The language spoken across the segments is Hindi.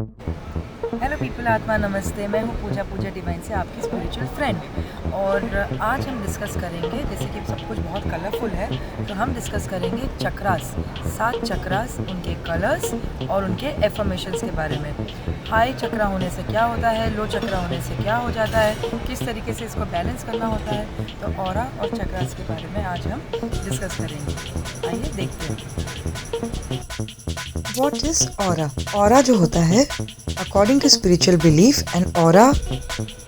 हेलो पीपल, आत्मा नमस्ते। मैं हूँ पूजा डिवाइन से आपकी स्पिरिचुअल फ्रेंड। और आज हम डिस्कस करेंगे, जैसे कि सब कुछ बहुत कलरफुल है, तो हम डिस्कस करेंगे चक्रास, 7 चक्रास, उनके कलर्स और उनके एफर्मेशंस के बारे में। हाई चक्रा होने से क्या होता है, लो चक्रा होने से क्या हो जाता है, किस तरीके से इसको बैलेंस करना होता है। तो ऑरा और चक्रास के बारे में आज हम डिस्कस करेंगे। आइए देखते हैं। What is aura? Aura जो होता है, according to spiritual belief, an aura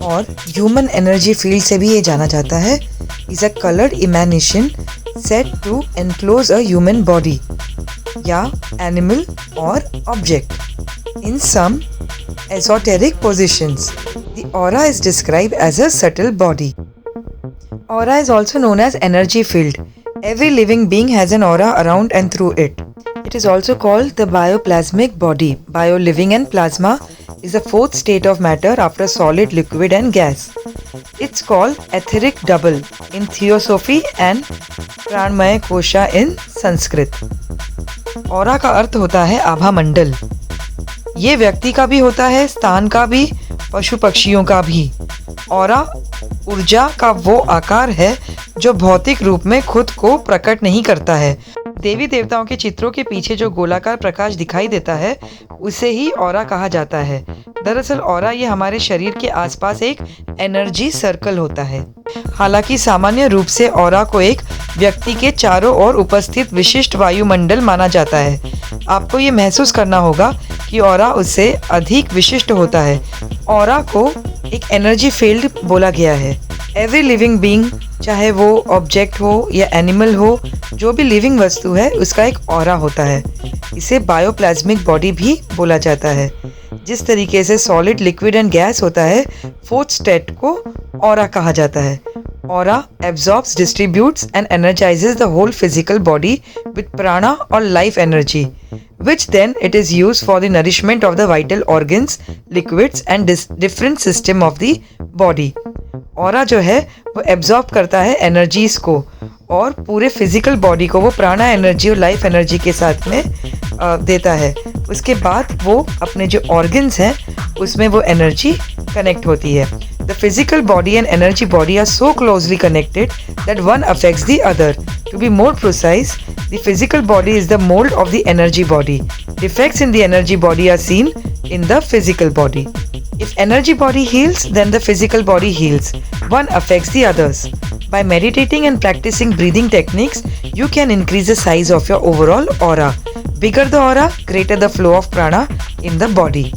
और human energy field से भी ये जाना जाता है, is a colored emanation set to enclose a human body या animal or object. In some esoteric positions, the aura is described as a subtle body. Aura is also known as energy field. Every living being has an aura around and through it. It is also called the bioplasmic body. Bio, living, and plasma is the fourth state of matter after solid, liquid, and gas. It's called etheric double in Theosophy and Pranmaya Kosha in Sanskrit. Aura का अर्थ होता है आभा मंडल। ये व्यक्ति का भी होता है, स्थान का भी, पशु पक्षियों का भी। ऑरा ऊर्जा का वो आकार है जो भौतिक रूप में खुद को प्रकट नहीं करता है। देवी देवताओं के चित्रों के पीछे जो गोलाकार प्रकाश दिखाई देता है, उसे ही ऑरा कहा जाता है। दरअसल ऑरा ये हमारे शरीर के आसपास एक एनर्जी सर्कल होता है। हालांकि सामान्य रूप से ऑरा को एक व्यक्ति के चारों ओर उपस्थित विशिष्ट वायुमंडल माना जाता है। आपको ये महसूस करना होगा कि ऑरा उससे अधिक विशिष्ट होता है। ऑरा को एक एनर्जी फील्ड बोला गया है। एवरी लिविंग बीइंग, चाहे वो ऑब्जेक्ट हो या एनिमल हो, जो भी लिविंग वस्तु है उसका एक ऑरा होता है। इसे बायोप्लाज्मिक बॉडी भी बोला जाता है। जिस तरीके से सॉलिड, लिक्विड एंड गैस होता है, फोर्थ स्टेट को ऑरा कहा जाता है। Aura absorbs, distributes and energizes the whole physical body with prana or life energy, which then it is used for the nourishment of the vital organs, liquids and different system of the body. Aura जो है वो एब्जॉर्ब करता है एनर्जीज को और पूरे फिजिकल बॉडी को वो प्राणा एनर्जी और लाइफ एनर्जी के साथ में देता है। उसके बाद वो अपने जो ऑर्गन्स हैं उसमें वो एनर्जी कनेक्ट होती है। The physical body and energy body are so closely connected that one affects the other. To be more precise, the physical body is the mold of the energy body. Defects in the energy body are seen in the physical body. If energy body heals, then the physical body heals. One affects the others. By meditating and practicing breathing techniques, you can increase the size of your overall aura. Bigger the aura, greater the flow of prana in the body.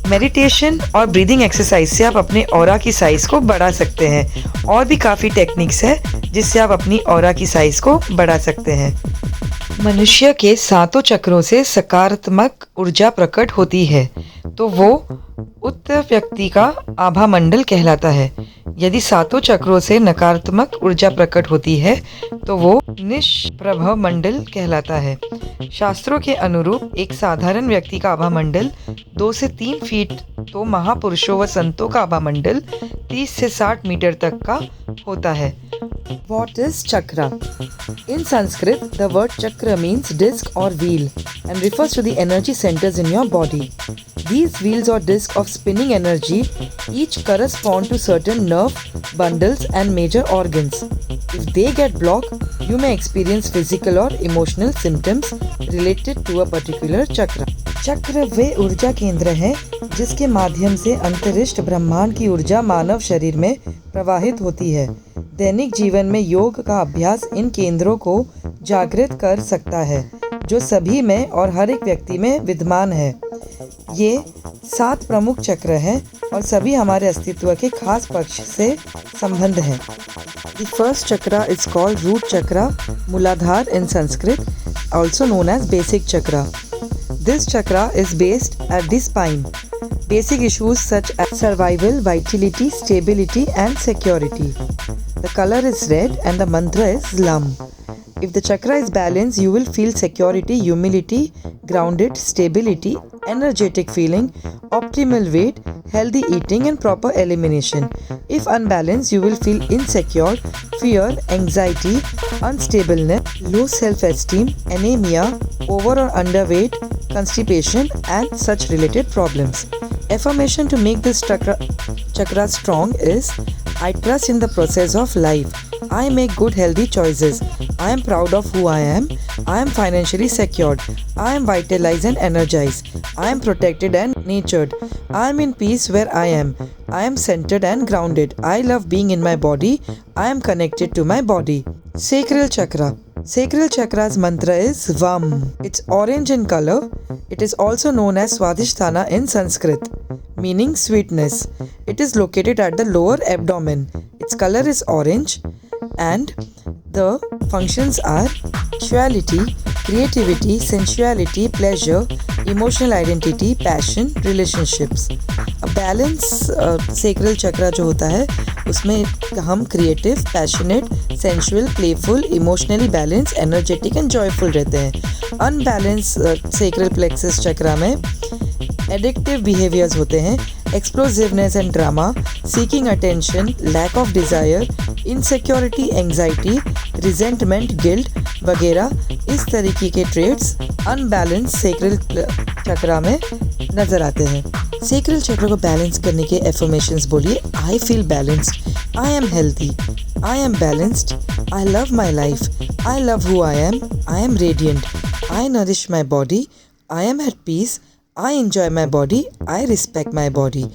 Meditation और ब्रीदिंग एक्सरसाइज से आप अपने ऑरा की साइज को बढ़ा सकते हैं। और भी काफ़ी टेक्निक्स है जिससे आप अपनी ऑरा की साइज को बढ़ा सकते हैं। मनुष्य के 7 चक्रों से सकारात्मक ऊर्जा प्रकट होती है तो वो उक्त व्यक्ति का आभा मंडल कहलाता है। यदि 7 चक्रों से नकारात्मक ऊर्जा प्रकट होती है तो वो निष्प्रभ मंडल कहलाता है। शास्त्रों के अनुरूप एक साधारण व्यक्ति का आभा मंडल 2 से 3 फीट, तो महापुरुषों व संतों का आभा मंडल 30 से 60 मीटर तक का होता है। What is chakra? In Sanskrit, the word chakra means disc or wheel and refers to the energy centers in your body. These wheels or discs of spinning energy each correspond to certain nerve bundles and major organs. If they get blocked, you may experience physical or emotional symptoms related to a particular chakra. चक्र वे ऊर्जा केंद्र हैं जिसके माध्यम से अंतरिक्ष ब्रह्मांड की ऊर्जा मानव शरीर में प्रवाहित होती है। दैनिक जीवन में योग का अभ्यास इन केंद्रों को जागृत कर सकता है, जो सभी में और हर एक व्यक्ति में विद्यमान है। ये 7 प्रमुख चक्र हैं और सभी हमारे अस्तित्व के खास पक्ष से संबंध हैं। The first chakra is called root chakra, Muladhar in Sanskrit, also known as basic chakra. This chakra is based at the spine. Basic issues such as survival, vitality, stability and security. The color is red and the mantra is Lam. If the chakra is balanced, you will feel security, humility, grounded, stability, energetic feeling optimal weight, healthy eating and proper elimination. If unbalanced, you will feel insecure, fear, anxiety, unstableness, low self-esteem, anemia, over or underweight, constipation and such related problems. Affirmation to make this chakra strong is, I trust in the process of life. I make good healthy choices. I am proud of who I am. I am financially secured. I am vitalized and energized. I am protected and nurtured. I am in peace where I am. I am centered and grounded. I love being in my body. I am connected to my body. Sacral chakra. Sacral chakra's mantra is Vam. It's orange in color. It is also known as Swadhisthana in Sanskrit, meaning sweetness. It is located at the lower abdomen. Its color is orange and the functions are sexuality, creativity, sensuality, pleasure, emotional identity, passion, relationships. Balance sacral chakra जो होता है उसमें हम creative, passionate, sensual, playful, emotionally balance, energetic and joyful रहते हैं। अनबैलेंस sacral plexus चक्रा में एडिक्टिव बिहेवियर्स होते हैं, explosiveness and drama, seeking attention, lack of desire, insecurity, anxiety, resentment, guilt वगैरह इस तरीके के ट्रेड्स अनबैलेंस सेक्रल चक्रा में नज़र आते हैं। सेक्रल चक्र को बैलेंस करने के एफर्मेशंस बोलिए, I feel balanced, I am healthy, I am balanced, I love my life, I love who I am radiant, I nourish my body, I am at peace, I enjoy my body, I respect my body.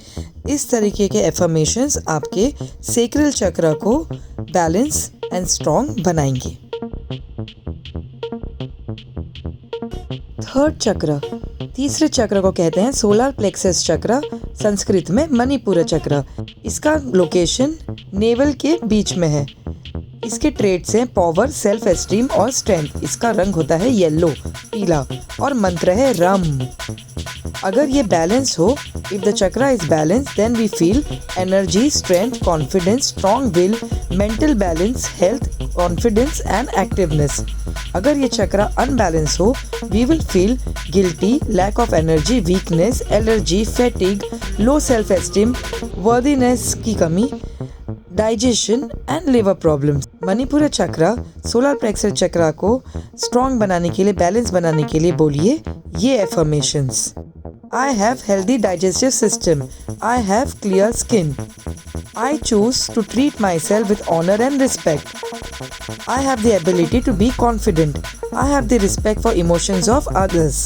इस तरीके के एफर्मेशंस आपके सेक्रल चक्र को बैलेंस एंड स्ट्रॉन्ग बनाएंगे। थर्ड चक्र, तीसरे चक्र को कहते हैं सोलर प्लेक्सस चक्र, संस्कृत में मणिपुर चक्र। इसका लोकेशन नेवल के बीच में है। इसके ट्रेड्स हैं पावर, सेल्फ एस्टीम और स्ट्रेंथ। इसका रंग होता है येलो, पीला और मंत्र है रम। अगर ये बैलेंस हो, if the chakra is balance, then we feel energy, strength, confidence, strong will, mental balance, health, confidence and activeness. अगर ये चक्रा अनबैलेंस हो, we will feel guilty, lack of energy, weakness, allergy, fatigue, low self esteem, worthiness की कमी, digestion and liver problems. Manipura chakra solar plexus chakra को स्ट्रॉन्ग बनाने के लिए, बैलेंस बनाने के लिए बोलिए ये affirmations. I have healthy digestive system. I have clear skin. I choose to treat myself with honor and respect. I have the ability to be confident. I have the respect for emotions of others.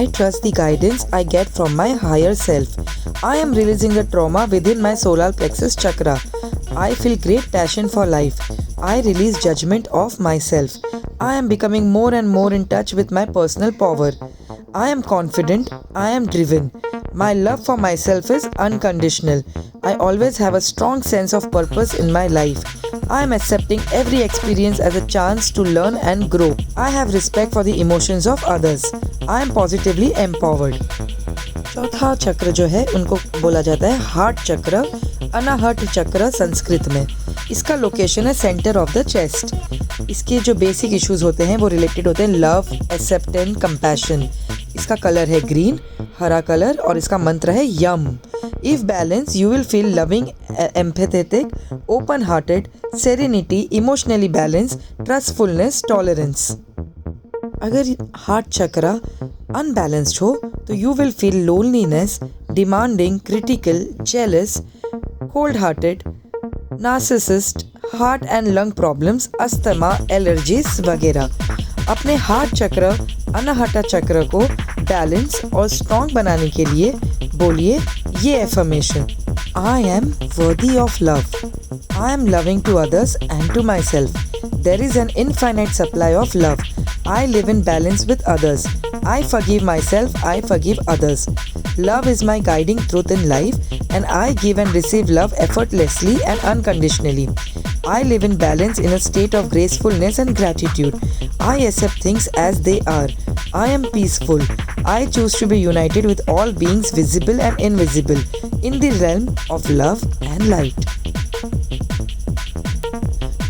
I trust the guidance I get from my higher self. I am releasing the trauma within my solar plexus chakra. I feel great passion for life. I release judgment of myself. I am becoming more and more in touch with my personal power. I am confident. I am driven. My love for myself is unconditional. I always have a strong sense of purpose in my life. I am accepting every experience as a chance to learn and grow. I have respect for the emotions of others. I am positively empowered. चौथा चक्र जो है उनको बोला जाता है हार्ट चक्र, अनाहट चक्र संस्कृत में। इसका लोकेशन है सेंटर ऑफ द चेस्ट। इसके जो बेसिक इश्यूज होते हैं वो रिलेटेड होते हैं लव, एक्सेप्टेंस, कंपैशन। इसका कलर है ग्रीन, हरा कलर और इसका मंत्र है यम। If balance, you will feel loving, empathetic, open hearted, serenity, emotionally balance, trustfulness, tolerance. अगर हार्ट चक्र अनबैलेंस्ड हो तो you will feel loneliness, demanding, critical, jealous, cold hearted, narcissist, heart and lung problems, asthma, allergies वगैरह। अपने हार्ट चक्र, अनाहटा चक्र को बैलेंस और स्ट्रॉन्ग बनाने के लिए बोलिए ये affirmation. I am worthy of love. I am loving to others and to myself. There is an infinite supply of love. I live in balance with others. I forgive myself. I forgive others. Love is my guiding truth in life, and I give and receive love effortlessly and unconditionally. I live in balance in a state of gracefulness and gratitude. I accept things as they are. I am peaceful. I choose to be united with all beings visible and invisible in the realm of love and light.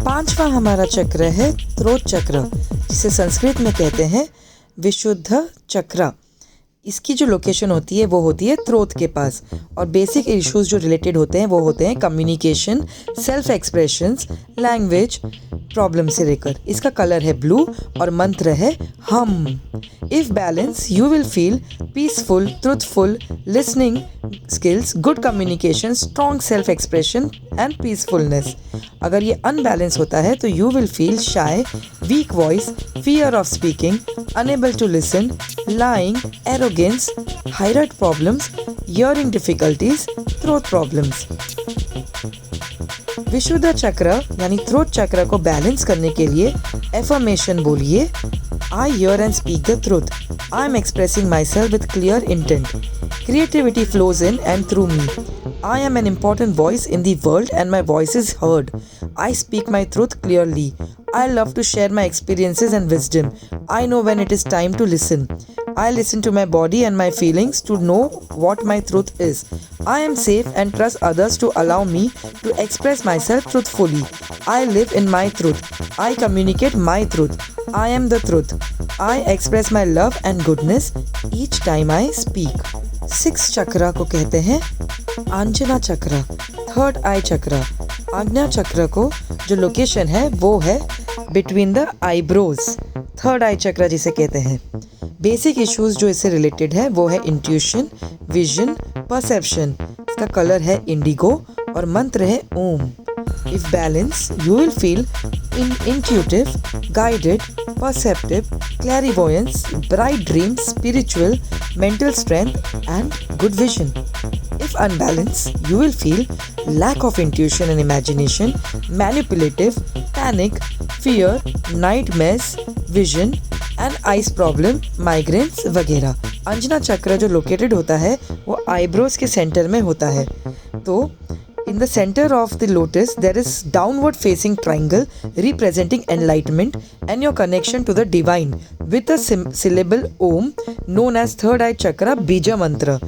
पांचवा हमारा चक्र है थ्रोट चक्र, जिसे संस्कृत में कहते हैं विशुद्ध चक्र। इसकी जो लोकेशन होती है वो होती है थ्रोट के पास। और बेसिक इश्यूज जो रिलेटेड होते हैं वो होते हैं communication, self expressions, language problem से लेकर। इसका कलर है ब्लू और मंत्र है हम। If balance you will feel peaceful, truthful, listening skills, good communication, strong self expression and peacefulness. अगर ये अनबैलेंस होता है तो you will feel shy, weak voice, fear of speaking, unable to listen, lying, arrogance, thyroid problems, hearing difficulties, throat problems. विशुद्ध चक्र यानी थ्रोट चक्र को बैलेंस करने के लिए एफर्मेशन बोलिए। I hear and speak the truth. I am expressing myself with clear intent. Creativity flows in and through me. I am an important voice in the world and my voice is heard. I speak my truth clearly. I love to share my experiences and wisdom. I know when it is time to listen. I listen to my body and my feelings to know what my truth is. I am safe and trust others to allow me to express myself truthfully. I live in my truth. I communicate my truth. I am the truth. I express my love and goodness each time I speak. 6 चक्रा को कहते हैं आंजना चक्र, थर्ड आई चक्र। आज्ञा चक्र को जो लोकेशन है वो है बिटवीन द आईब्रोज, थर्ड आई चक्र जिसे कहते हैं। बेसिक इश्यूज जो इससे रिलेटेड है वो है इंट्यूशन, विजन, परसेप्शन। इसका कलर है इंडिगो और मंत्र है ओम। If balanced, you will feel intuitive, guided, perceptive, clairvoyance, bright dreams, spiritual, mental strength, and good vision. If unbalanced, you will feel lack of intuition and imagination, manipulative, panic, fear, nightmares, vision, and eyes problem, migraines वगैरह। अंजना चक्र जो लोकेटेड होता है वो आईब्रोज के सेंटर में होता है। तो in the center of the lotus there is downward facing triangle representing enlightenment and your connection to the divine with a syllable om known as third eye chakra bija mantra.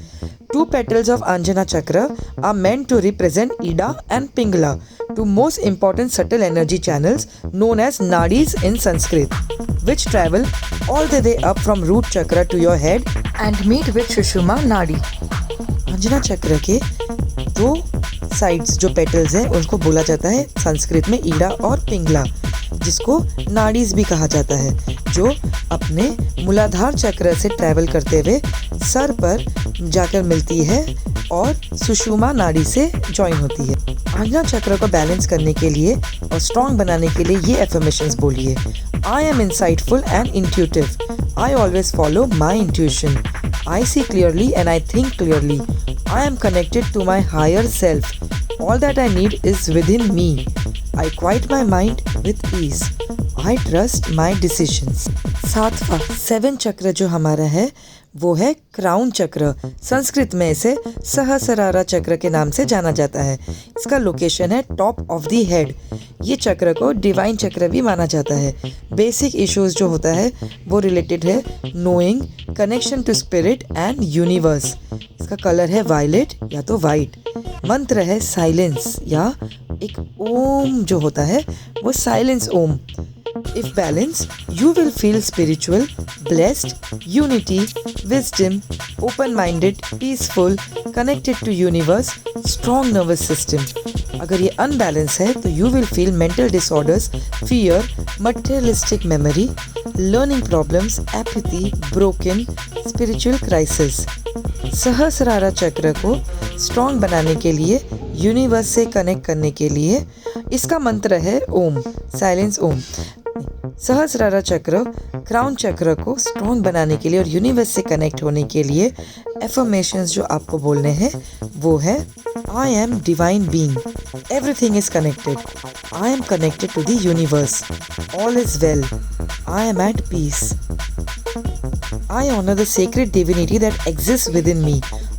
2 petals of Anjana chakra are meant to represent Ida and Pingala, 2 most important subtle energy channels known as nadis in Sanskrit, which travel all the way up from root chakra to your head and meet with Sushumna nadi. Anjana चक्र के 2 साइड्स जो पेटल्स हैं उसको बोला जाता है संस्कृत में ईड़ा और पिंगला, जिसको नाड़ीज भी कहा जाता है, जो अपने मूलाधार चक्र से ट्रैवल करते हुए सर पर जाकर मिलती है और सुषुम्ना नाड़ी से ज्वाइन होती है। आज्ञा चक्र को बैलेंस करने के लिए और स्ट्रॉन्ग बनाने के लिए ये एफर्मेशंस बोलिए। I am insightful and intuitive. I always follow my intuition. I see clearly and I think clearly. I am connected to my higher self. All that I need is within me. I quiet my mind with ease. I trust my decisions. 7वां 7 चक्र जो हमारा है वो है क्राउन चक्र। संस्कृत में इसे सहस्रारा चक्र के नाम से जाना जाता है। इसका लोकेशन है टॉप ऑफ द हेड। ये चक्र को डिवाइन चक्र भी माना जाता है। बेसिक इश्यूज जो होता है वो रिलेटेड है knowing, connection to spirit and universe. इसका कलर है वायलेट या तो वाइट। मंत्र है साइलेंस या एक ओम जो होता है वो silence Om. If balanced, you will feel spiritual, blessed, unity, wisdom, open-minded, peaceful, connected to universe, strong nervous system. अगर ये unbalanced है तो you will feel mental disorders, fear, materialistic memory, learning problems, apathy, broken, spiritual crisis. सहस्रारा चक्र को स्ट्रॉन्ग बनाने के लिए, यूनिवर्स से कनेक्ट करने के लिए इसका मंत्र है ओम, साइलेंस ओम। सहस्रारा चक्र क्राउन चक्र को स्ट्रॉन्ग बनाने के लिए और यूनिवर्स से कनेक्ट होने के लिए एफर्मेशंस जो आपको बोलने हैं वो है I am divine being, everything is connected, I am connected to the universe, all is well, I am at peace, I honor the sacred divinity that exists within me.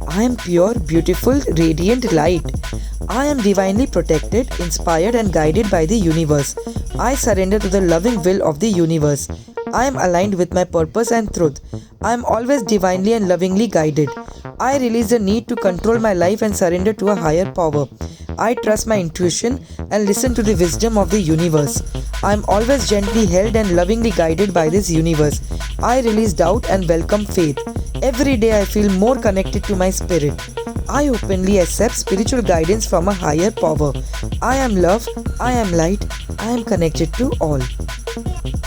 I am pure, beautiful, radiant light. I am divinely protected, inspired and guided by the universe. I surrender to the loving will of the universe. I am aligned with my purpose and truth. I am always divinely and lovingly guided. I release the need to control my life and surrender to a higher power. I trust my intuition and listen to the wisdom of the universe. I am always gently held and lovingly guided by this universe. I release doubt and welcome faith. Every day I feel more connected to my spirit. I openly accept spiritual guidance from a higher power. I am love, I am light, I am connected to all.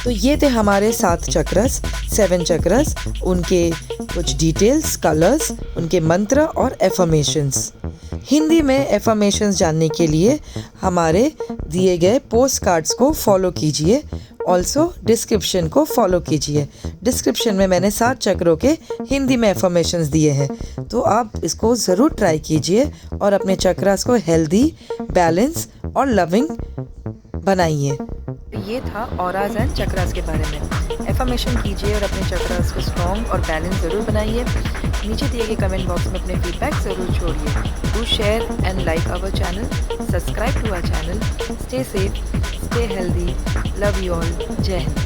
तो ये थे हमारे 7 चक्रस, 7 चक्रस, उनके कुछ डिटेल्स, कलर्स, उनके मंत्र और एफर्मेशंस। हिंदी में एफर्मेशंस जानने के लिए हमारे दिए गए पोस्ट कार्ड्स को फॉलो कीजिए। ऑल्सो डिस्क्रिप्शन को फॉलो कीजिए। डिस्क्रिप्शन में मैंने 7 चक्रों के हिंदी में एफर्मेशंस दिए हैं, तो आप इसको ज़रूर ट्राई कीजिए और अपने चक्रास को हेल्दी, बैलेंस और लविंग बनाइए। ये था ऑराज एंड चक्रास के बारे में। एफर्मेशन कीजिए और अपने चक्रास को स्ट्रॉन्ग और बैलेंस ज़रूर बनाइए। नीचे दिए गए कमेंट बॉक्स में अपने फीडबैक ज़रूर छोड़िए। Do share and like our channel, subscribe to our channel. Stay safe, stay healthy, love you all. जय हिंद।